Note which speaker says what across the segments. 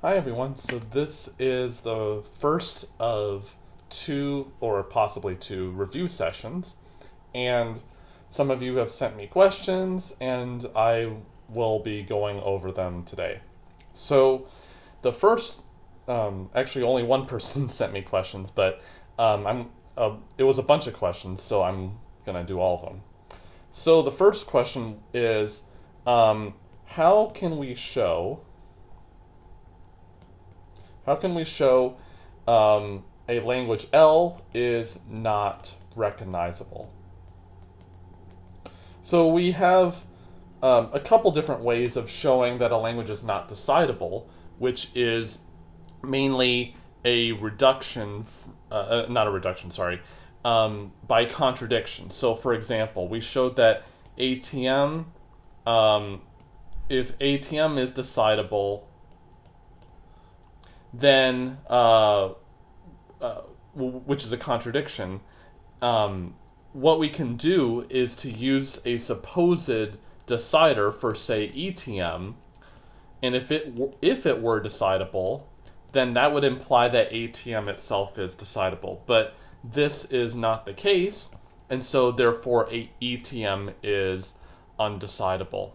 Speaker 1: Hi everyone, so this is the first of two or possibly two review sessions, and some of you have sent me questions and I will be going over them today. So the first, actually only one person sent me questions, but it was a bunch of questions, so I'm going to do all of them. So the first question is, how can we show a language L is not recognizable? So we have a couple different ways of showing that a language is not decidable, which is mainly a reduction, not a reduction, sorry, by contradiction. So for example, we showed that ATM, if ATM is decidable, then which is a contradiction, what we can do is to use a supposed decider for, say, ETM, and if it were decidable, then that would imply that ATM itself is decidable. But this is not the case, and so therefore ETM is undecidable.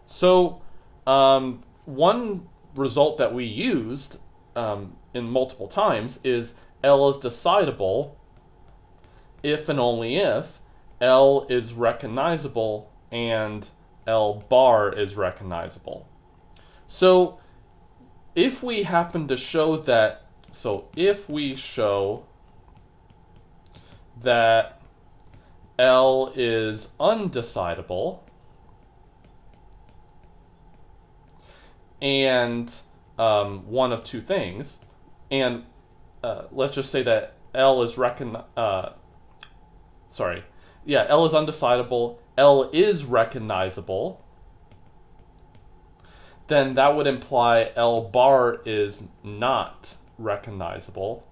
Speaker 1: So one result that we used in multiple times is L is decidable if and only if L is recognizable and L bar is recognizable. So if we happen to show that, if we show that L is undecidable and one of two things, and let's just say that L is L is undecidable, L is recognizable, then that would imply L bar is not recognizable,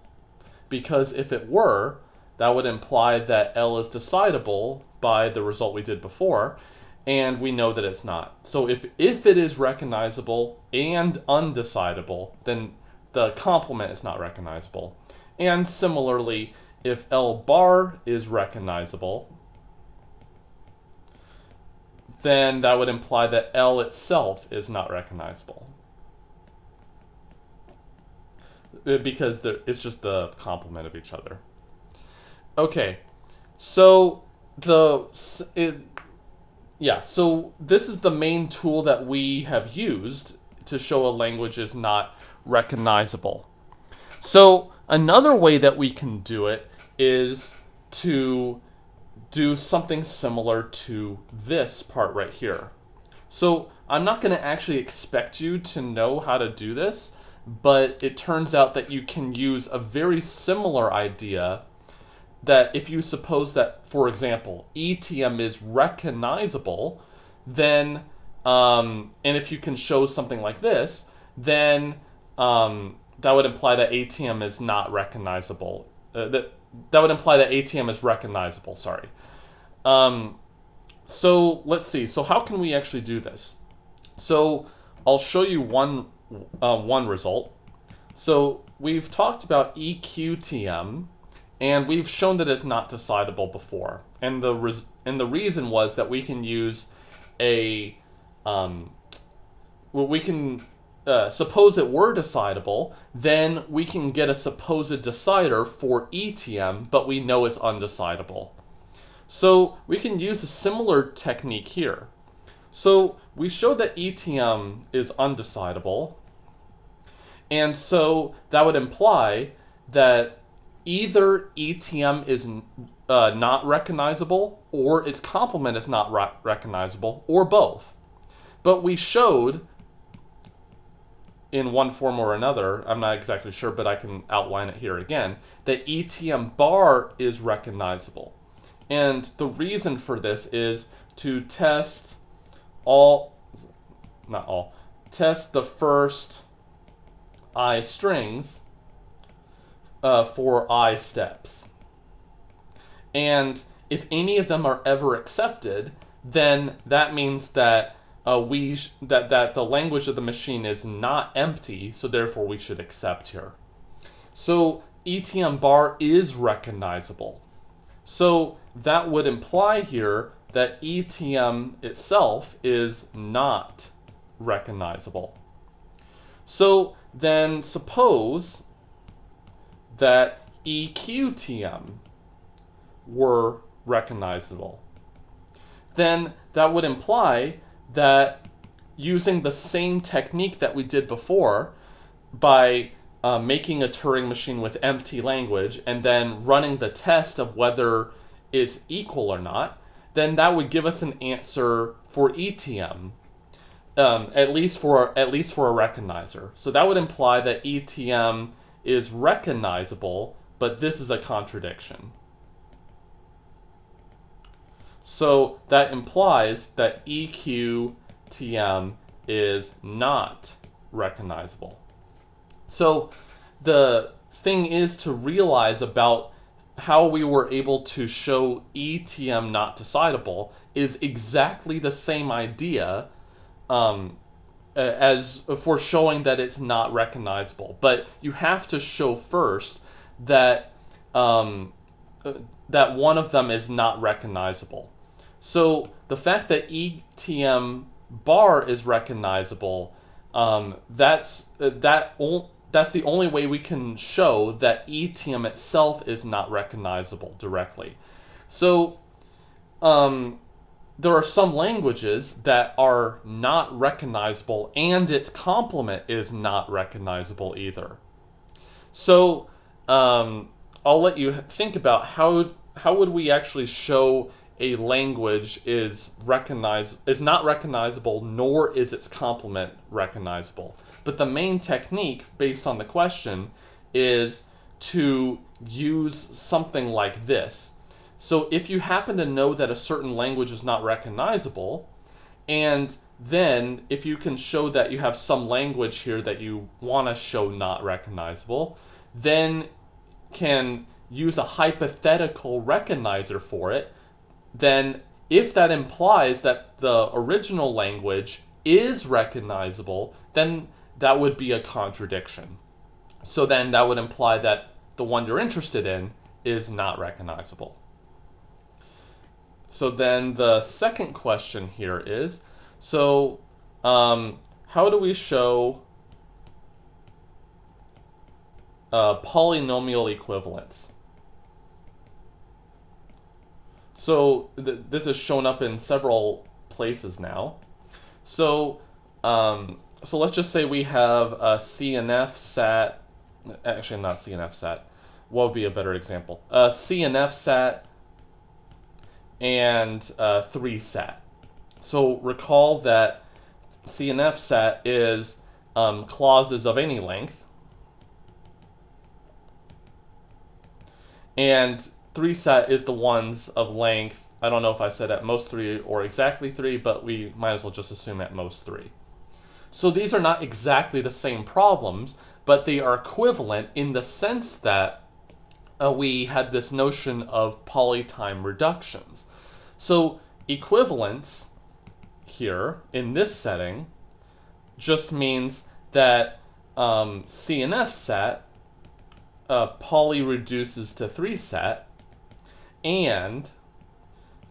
Speaker 1: because if it were, that would imply that L is decidable by the result we did before, and we know that it's not. So if it is recognizable and undecidable, then the complement is not recognizable. And similarly, if L bar is recognizable, then that would imply that L itself is not recognizable, because it's just the complement of each other. Okay, so so this is the main tool that we have used to show a language is not recognizable. So another way that we can do it is to do something similar to this part right here. So I'm not going to actually expect you to know how to do this, but it turns out that you can use a very similar idea, that if you suppose that, for example, ETM is recognizable, then, and if you can show something like this, then that would imply that ATM is not recognizable. That would imply that ATM is recognizable, sorry. So let's see. So how can we actually do this? So I'll show you one result. So we've talked about EQTM, and we've shown that it's not decidable before. And the reason was that we can use we can suppose it were decidable, then we can get a supposed decider for ETM, but we know it's undecidable. So we can use a similar technique here. So we showed that ETM is undecidable, and so that would imply that either ETM is not recognizable, or its complement is not recognizable, or both. But we showed, in one form or another, I'm not exactly sure, but I can outline it here again, that ETM bar is recognizable. And the reason for this is to test test the first I strings for I steps. And if any of them are ever accepted, then that means that that the language of the machine is not empty, so therefore we should accept here. So ETM bar is recognizable. So that would imply here that ETM itself is not recognizable. So then suppose that EQTM were recognizable. Then that would imply that using the same technique that we did before, by making a Turing machine with empty language and then running the test of whether it's equal or not, then that would give us an answer for ETM, at least for a recognizer. So that would imply that ETM is recognizable, but this is a contradiction. So that implies that EQTM is not recognizable. So the thing is to realize about how we were able to show ETM not decidable is exactly the same idea as for showing that it's not recognizable. But you have to show first that that one of them is not recognizable. So the fact that ETM bar is recognizable, that's the only way we can show that ETM itself is not recognizable directly. So there are some languages that are not recognizable and its complement is not recognizable either. So I'll let you think about how would we actually show a language is not recognizable, nor is its complement recognizable. But the main technique, based on the question, is to use something like this. So if you happen to know that a certain language is not recognizable, and then if you can show that you have some language here that you want to show not recognizable, then can use a hypothetical recognizer for it, then if that implies that the original language is recognizable, then that would be a contradiction. So then that would imply that the one you're interested in is not recognizable. So then the second question here is, so how do we show polynomial equivalence? So this has shown up in several places now. So so let's just say we have a CNF sat, actually not CNF sat, what would be a better example? A CNF sat and 3 sat. So recall that CNF sat is clauses of any length, and 3 sat is the ones of length, I don't know if I said at most 3 or exactly 3, but we might as well just assume at most 3. So these are not exactly the same problems, but they are equivalent in the sense that we had this notion of polytime reductions. So equivalence here in this setting just means that CNF sat poly reduces to 3 sat, and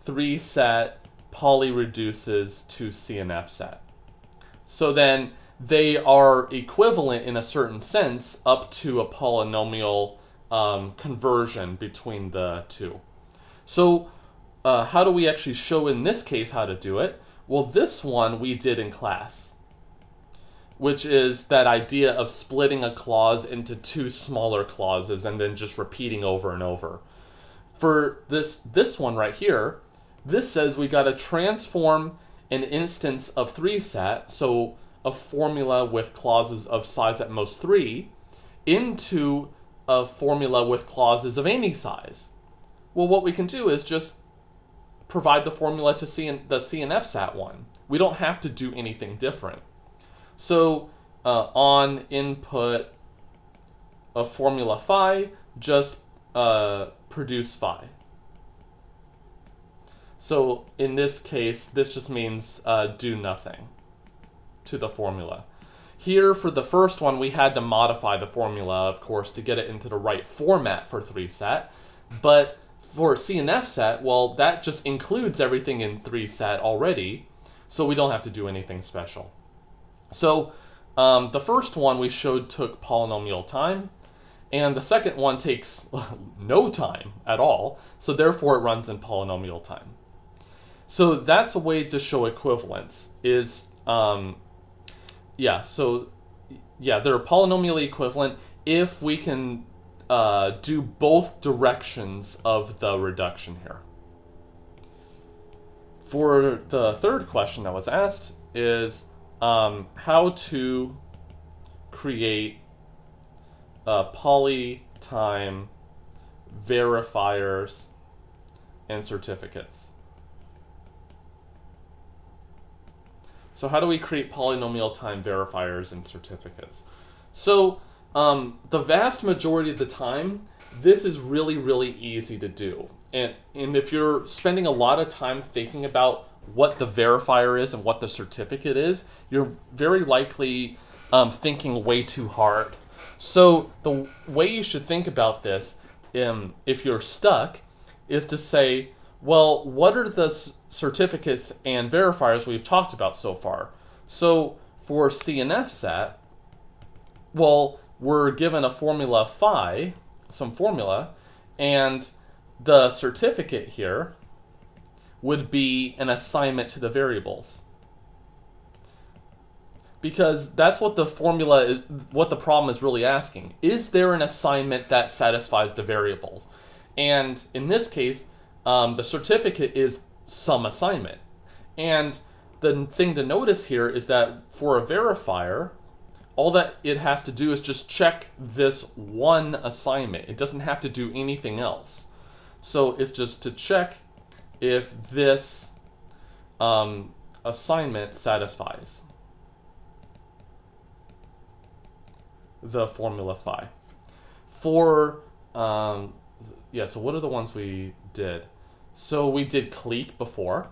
Speaker 1: 3 sat poly reduces to CNF sat. So then they are equivalent in a certain sense up to a polynomial conversion between the two. So how do we actually show in this case how to do it? Well, this one we did in class, which is that idea of splitting a clause into 2 smaller clauses and then just repeating over and over. For this one right here, this says we got to transform an instance of 3 sat, so a formula with clauses of size at most 3, into a formula with clauses of any size. Well, what we can do is just provide the formula to the CNF sat one. We don't have to do anything different. So on input of formula phi, just produce phi. So in this case, this just means do nothing to the formula. Here, for the first one, we had to modify the formula, of course, to get it into the right format for 3-sat. But for C and F set, well, that just includes everything in 3-sat already, so we don't have to do anything special. So the first one we showed took polynomial time, and the second one takes no time at all, so therefore it runs in polynomial time. So that's a way to show equivalence, is, they're polynomially equivalent if we can do both directions of the reduction here. For the third question that was asked is how to create poly time verifiers and certificates. So how do we create polynomial time verifiers and certificates? So the vast majority of the time, this is really, really easy to do. And if you're spending a lot of time thinking about what the verifier is and what the certificate is, you're very likely thinking way too hard. So the way you should think about this, if you're stuck, is to say, well, what are the certificates and verifiers we've talked about so far? So for C and F sat, well, we're given a formula phi, some formula, and the certificate here would be an assignment to the variables. Because that's what the formula is, what the problem is really asking. Is there an assignment that satisfies the variables? And in this case, the certificate is some assignment. And the thing to notice here is that for a verifier, all that it has to do is just check this one assignment. It doesn't have to do anything else. So it's just to check if this assignment satisfies the formula phi. For, so what are the ones we did? So we did clique before,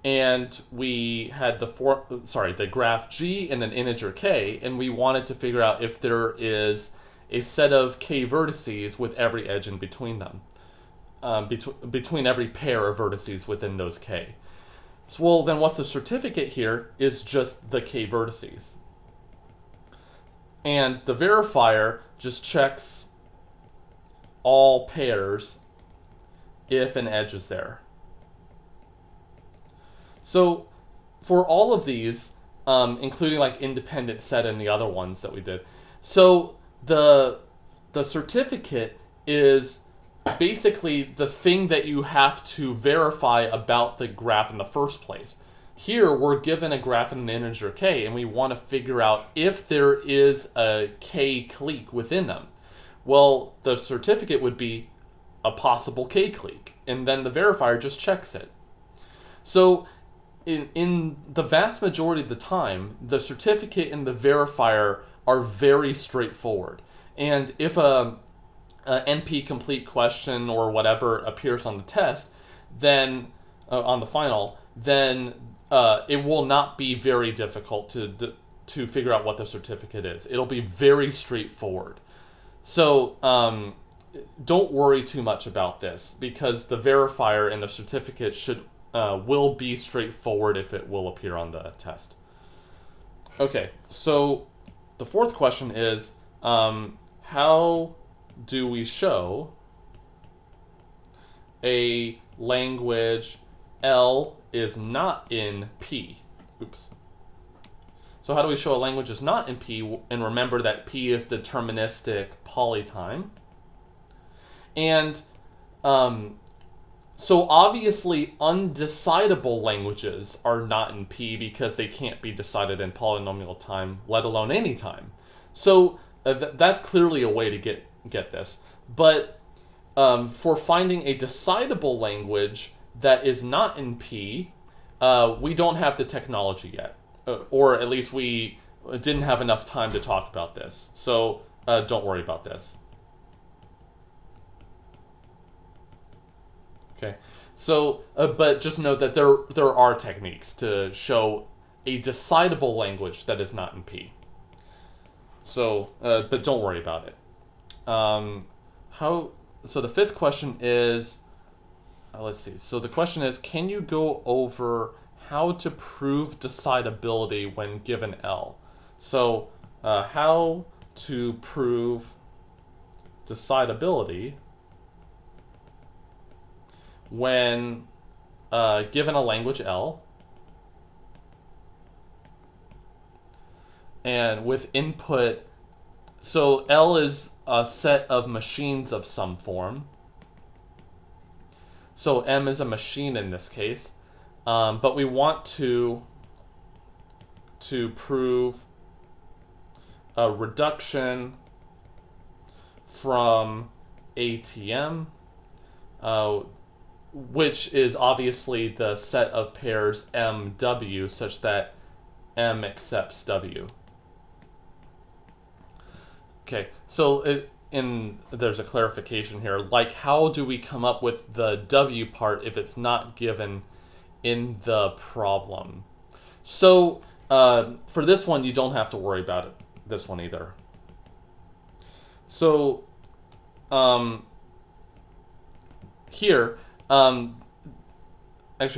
Speaker 1: and we had the graph G and an integer K, and we wanted to figure out if there is a set of K vertices with every edge in between them, between every pair of vertices within those K. So, well, then what's the certificate here is just the K vertices. And the verifier just checks all pairs if an edge is there. So for all of these, including like independent set and the other ones that we did, so the certificate is basically the thing that you have to verify about the graph in the first place. Here we're given a graph and an integer K, and we want to figure out if there is a K clique within them. Well, the certificate would be a possible K clique, and then the verifier just checks it. So in the vast majority of the time, the certificate and the verifier are very straightforward. And if a NP complete question or whatever appears on the test, then on the final, then it will not be very difficult to figure out what the certificate is. It'll be very straightforward. So don't worry too much about this, because the verifier and the certificate will be straightforward if it will appear on the test. Okay, so the fourth question is, how do we show a language L is not in P? Oops. So how do we show a language is not in P? And remember that P is deterministic polytime. And so obviously undecidable languages are not in P because they can't be decided in polynomial time, let alone any time. So that's clearly a way to get this. But for finding a decidable language that is not in P, we don't have the technology yet. Or at least we didn't have enough time to talk about this. So don't worry about this. Okay, so but just note that there are techniques to show a decidable language that is not in P. So, but don't worry about it. So the fifth question is, let's see. So the question is, can you go over how to prove decidability when given L? So, how to prove decidability when given a language L and with input. So L is a set of machines of some form. So M is a machine in this case, but we want to prove a reduction from ATM, which is obviously the set of pairs MW such that M accepts W. Okay, so there's a clarification here. Like, how do we come up with the W part if it's not given in the problem? So for this one, you don't have to worry about it. This one either. So here, actually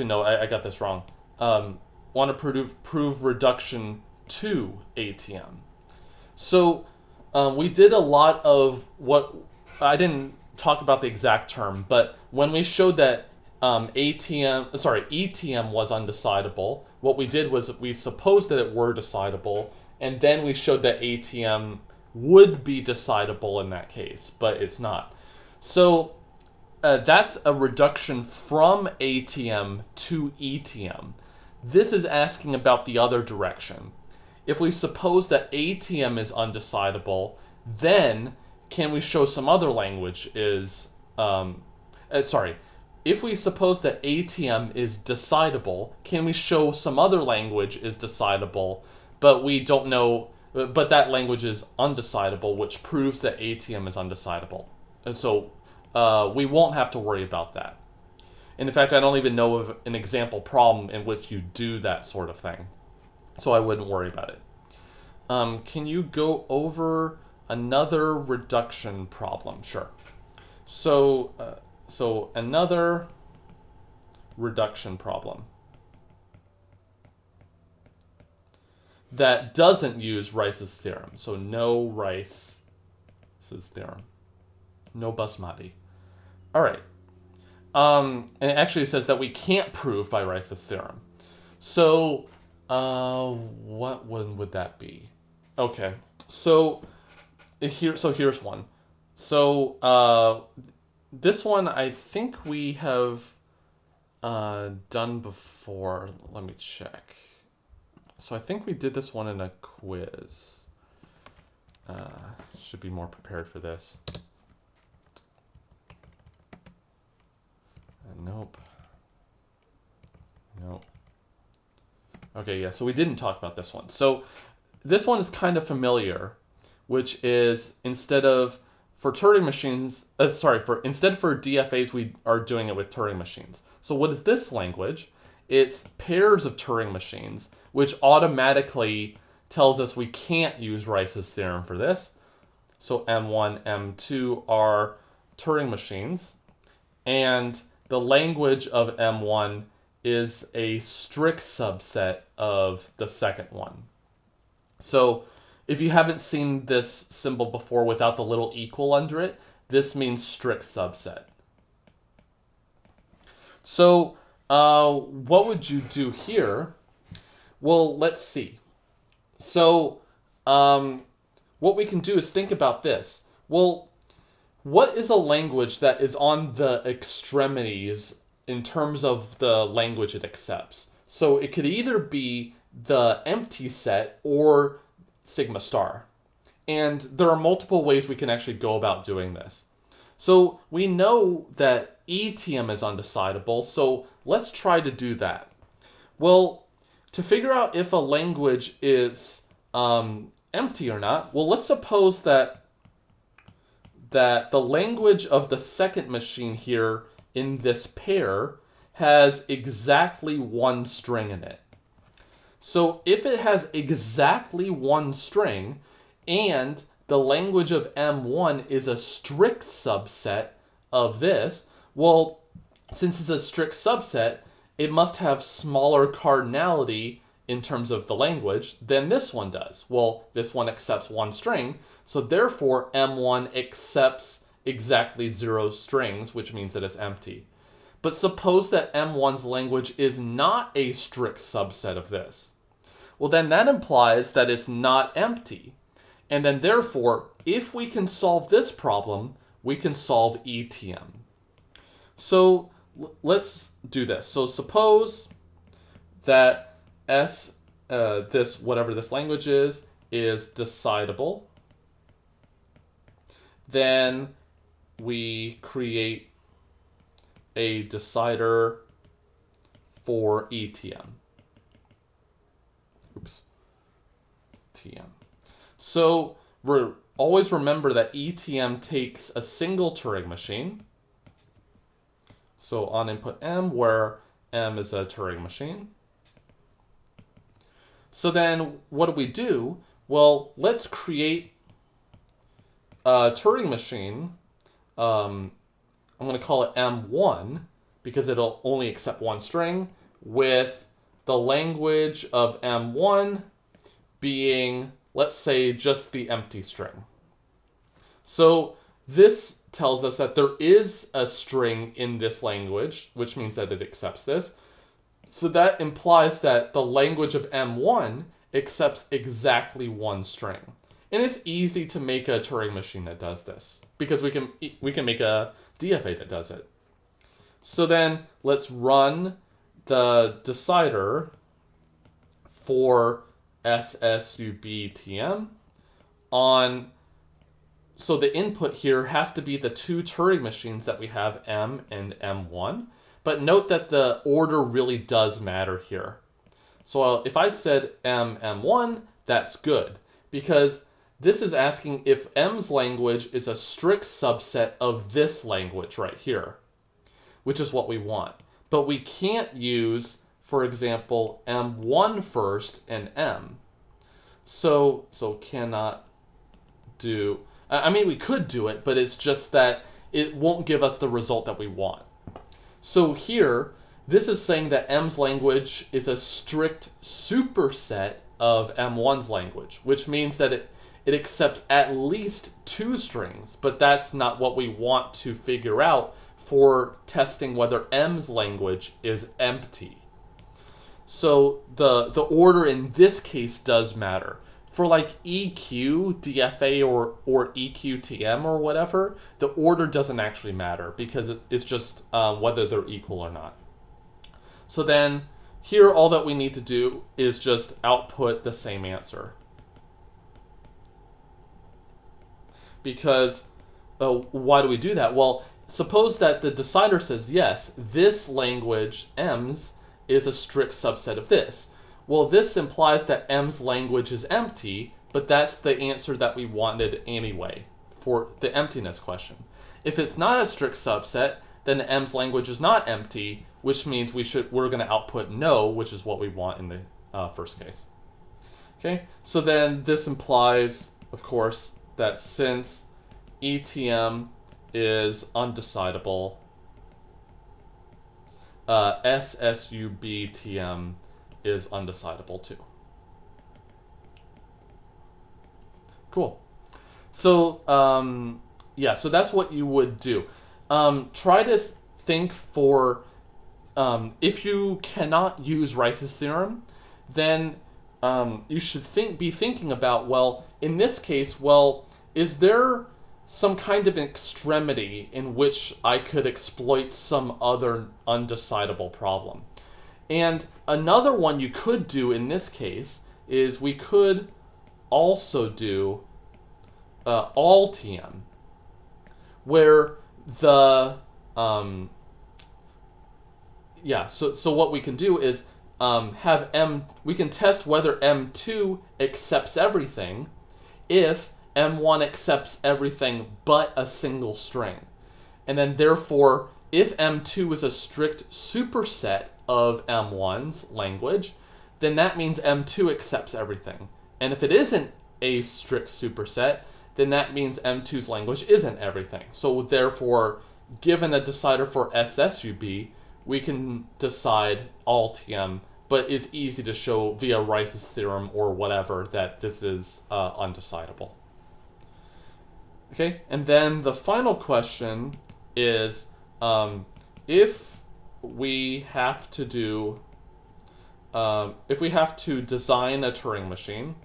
Speaker 1: no, I got this wrong. Want to prove reduction to ATM. So we did a lot of what I didn't talk about the exact term, but when we showed that ETM was undecidable, what we did was we supposed that it were decidable, and then we showed that ATM would be decidable in that case, but it's not. So that's a reduction from ATM to ETM. This is asking about the other direction. If we suppose that ATM is undecidable, then can we show some other language is... if we suppose that ATM is decidable, can we show some other language is decidable, but we don't know, but that language is undecidable, which proves that ATM is undecidable. And so we won't have to worry about that. And in fact, I don't even know of an example problem in which you do that sort of thing. So I wouldn't worry about it. Can you go over another reduction problem? Sure. So another reduction problem that doesn't use Rice's theorem. So no Rice's theorem. No basmati. All right. And it actually says that we can't prove by Rice's theorem. So what one would that be? Okay, so here's one. So this one I think we have done before. Let me check. So I think we did this one in a quiz. Should be more prepared for this. Nope. Okay, yeah, so we didn't talk about this one. So this one is kind of familiar, which is instead for DFAs, we are doing it with Turing machines. So what is this language? It's pairs of Turing machines, which automatically tells us we can't use Rice's theorem for this. So M1, M2 are Turing machines, and the language of M1 is a strict subset of the second one. So if you haven't seen this symbol before without the little equal under it, this means strict subset. So what would you do here? Well, let's see. So what we can do is think about this. Well, what is a language that is on the extremities in terms of the language it accepts? So it could either be the empty set or sigma star. And there are multiple ways we can actually go about doing this. So we know that ETM is undecidable, so let's try to do that. Well, to figure out if a language is empty or not, well, let's suppose that the language of the second machine here in this pair has exactly one string in it. So if it has exactly one string and the language of M1 is a strict subset of this, well, since it's a strict subset, it must have smaller cardinality in terms of the language than this one does. Well, this one accepts one string, so therefore M1 accepts exactly 0 strings, which means that it's empty. But suppose that M1's language is not a strict subset of this. Well, then that implies that it's not empty. And then therefore, if we can solve this problem, we can solve ETM. So let's do this. So suppose that this whatever this language is decidable. Then we create a decider for ETM. TM. So always remember that ETM takes a single Turing machine. So on input M, where M is a Turing machine. So then what do? Well, let's create a Turing machine. I'm going to call it M1 because it'll only accept one string, with the language of M1 being, let's say, just the empty string. So this tells us that there is a string in this language, which means that it accepts this. So that implies that the language of M1 accepts exactly one string. And it's easy to make a Turing machine that does this, because we can make a DFA that does it. So then let's run the decider for SSUBTM on, so the input here has to be the two Turing machines that we have, M and M1. But note that the order really does matter here. So if I said M1, that's good, because this is asking if M's language is a strict subset of this language right here, which is what we want. But we can't use, for example, M1 first and M. So cannot do, I mean, we could do it, but it's just that it won't give us the result that we want. So here, this is saying that M's language is a strict superset of M1's language, which means that it accepts at least two strings, but that's not what we want to figure out for testing whether M's language is empty. So the order in this case does matter. For like EQ, DFA, or EQTM or whatever, the order doesn't actually matter because it's just whether they're equal or not. So then here all that we need to do is just output the same answer. Because why do we do that? Well, suppose that the decider says, yes, this language, M's, is a strict subset of this. Well, this implies that M's language is empty, but that's the answer that we wanted anyway for the emptiness question. If it's not a strict subset, then M's language is not empty, which means we're going to output no, which is what we want in the first case. Okay, so then this implies, of course, that since ETM is undecidable, SSUBTM is undecidable too. Cool. So yeah, so that's what you would do. Try to think for, if you cannot use Rice's theorem, then you should be thinking about, well, in this case, well, is there some kind of extremity in which I could exploit some other undecidable problem? And another one you could do in this case is we could also do all TM, where the so what we can do is have we can test whether M2 accepts everything if M1 accepts everything but a single string. And then therefore if M2 is a strict superset of M1's language, then that means M2 accepts everything. And if it isn't a strict superset, then that means M2's language isn't everything. So therefore, given a decider for SSUB, we can decide all TM, but it's easy to show via Rice's theorem or whatever that this is undecidable. Okay, and then the final question is, if we have to design a Turing machine,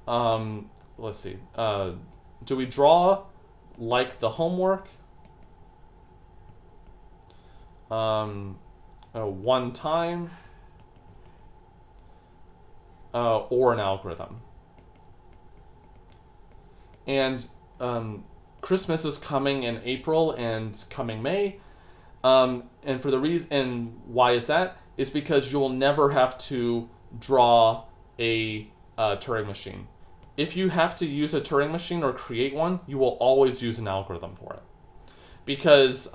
Speaker 1: let's see, do we draw like the homework, one time, or an algorithm? And Christmas is coming in April and coming May, and for the reason, and why is that? Is because you'll never have to draw a Turing machine. If you have to use a Turing machine or create one, you will always use an algorithm for it. Because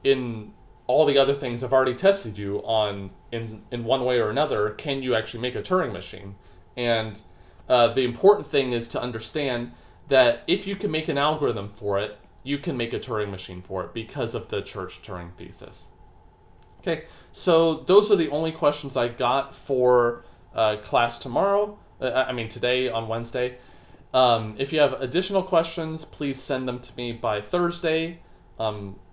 Speaker 1: in all the other things I've already tested you on, in one way or another, can you actually make a Turing machine? And the important thing is to understand that if you can make an algorithm for it, you can make a Turing machine for it because of the Church-Turing thesis. Okay, so those are the only questions I got for class tomorrow. Today on Wednesday. If you have additional questions, please send them to me by Thursday,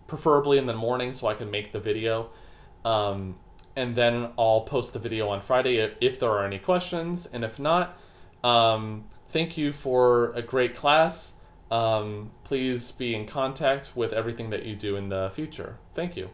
Speaker 1: preferably in the morning so I can make the video. And then I'll post the video on Friday if there are any questions. And if not, thank you for a great class. Please be in contact with everything that you do in the future. Thank you.